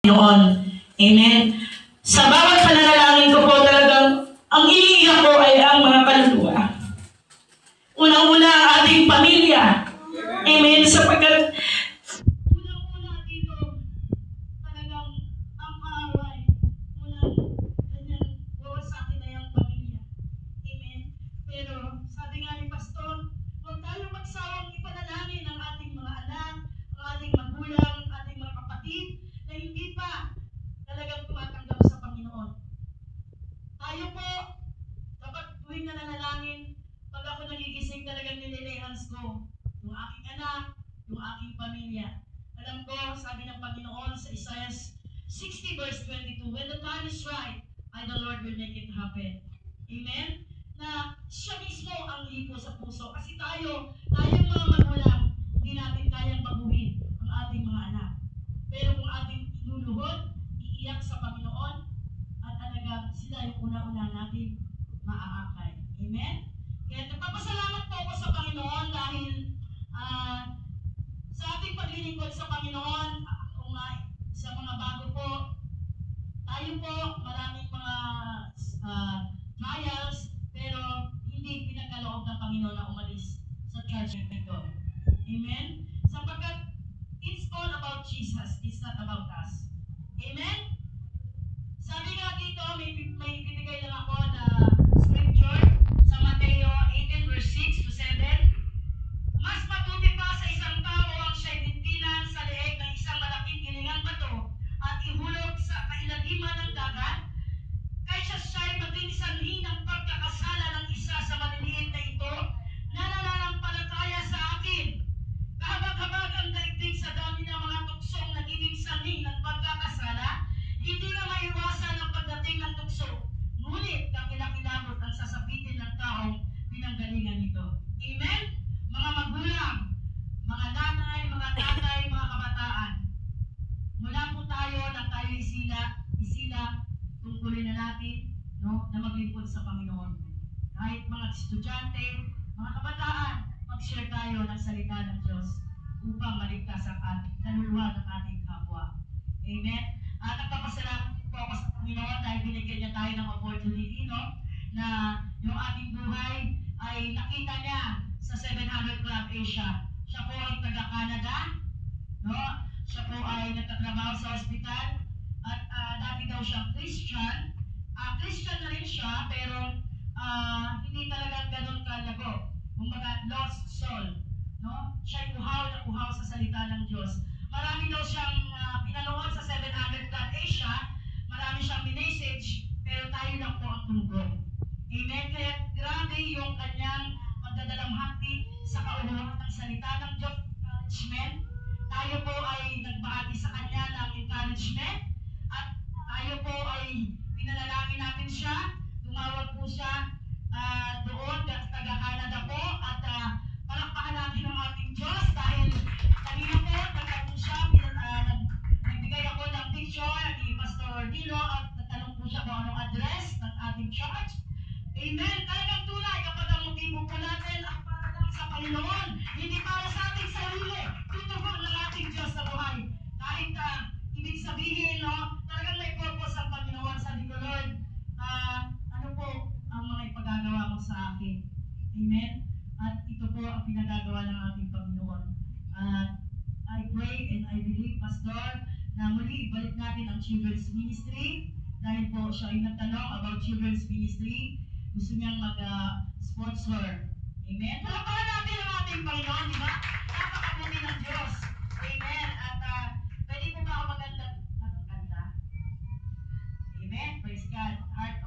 Panginoon. Amen. Sa bawat pananalangin ko po talagang ang iniiyak ko ay ang mga kaluluwa. Unang-una ang ating pamilya. Amen. Sapagkat unang-una dito talagang ang kaaway. Unang kanyang gawa sa atin ay ang pamilya. Amen. Pero sabi nga ni Pastor, huwag tayong magsawang ipanalangin ang ating mga anak, ang ating magulang, ang ating mga kapatid na hindi pa talagang tumatanggap sa Panginoon. Tayo po, kapag tuwing nananalangin, pag ako nagigising talagang nililehans ko yung aking anak, yung aking pamilya. Alam ko, sabi ng Panginoon sa Isaiah 60 verse 22, when the time is right, I the Lord will make it happen. Amen? Na siya mismo ang lipo sa puso. Kasi tayong mga magulang, hindi natin kayang baguhin ang ating mga anak. Pero kung ating iluluhod, iiyak sa Panginoon, at talagang sila yung una-una natin maaakay. Amen? Kaya nagpapasalamat po ako sa Panginoon dahil sa ating paglilingkod sa Panginoon, sa mga bago po, tayo po, maraming mga trials, pero hindi pinagkaloob ng Panginoon na umalis sa church nito. Amen? Sapagkat it's all about Jesus, it's not about us. Amen? Sabi nga dito, may bibigay lang ako na scripture sa Mateo 18 verse 6 to 7. Mas mabuti pa sa isang tao ang siya'y bintinan sa leeg ng isang malaking kilingang bato at ihulog sa kailagiman ng dagat, kaysa siya'y maging sanhi ng pagkakasala ng isa sa maliliit na ito na nananampalataya sa akin. Kahabag-habag ang daigdig sa dami ng mga tuksong nagiging sanhi ng pagkakasala, hindi na maiwasan ang pagdating ng tukso. Ngunit kakilakilabot ang sasapitin ng taong pinanggalingan nito. Amen? Mga magulang, mga nanay, mga tatay, mga kabataan, mula po tayo na tayo isila, tungkulin na natin, no, na maglingkod sa Panginoon. Kahit mga estudyante, mga kabataan, mag-share tayo ng salita ng Diyos upang maligtas ang kaluluwa ng ating kapwa. Amen? At nagpapasalamat po ako sa Panginoon dahil binigyan niya tayo ng opportunity, no, na yung ating buhay ay nakita niya sa 700 Club Asia. Siya po ay taga-Canada, no? Siya po ay nagtatrabaho sa ospital at dati daw siyang Christian. Christian na rin siya pero hindi talaga ganun kalago. Kumbaga lost soul, no? Siya'y uhaw na uhaw sa salita ng Diyos. Marami daw siyang pinanood sa 700 Club Asia, marami siyang minessage, pero tayo lang po ang tumugon. Amen? Kaya grabe yung kanyang pagdadalamhati sa kaunawan ng salita ng Diyos, encouragement. Tayo po ay nagbahagi sa kanya ng encouragement at tayo po ay pinanalangin natin siya. Tumawag po siya doon, taga-Canada po, at palakpakan natin ang ating Diyos dahil kanina po, nagtanong siya, nagbigay ako ng picture ni Pastor Dino at nagtanong po siya kung anong address ng ating church. Amen. Talagang tunay kapag ang motibo po natin ang para lang sa Panginoon, hindi para sa ating sarili. Tutugon ng ating Diyos sa buhay. Kahit ibig sabihin, no, talagang may purpose ang Panginoon. Sabi ko, Lord, ano po ang mga ipagagawa mo sa akin? Amen. At ito po ang pinagagawa ng ating Panginoon. I pray and I believe, Pastor, na muli ibalik natin ang children's ministry dahil po siya ay nagtanong about children's ministry. Gusto niyang mag-sponsor. Amen? Palapakan natin ang ating Panginoon, di ba? Napakabuti ng Diyos. Amen? At pwede po ba ako maganda? Amen? Praise God. Heart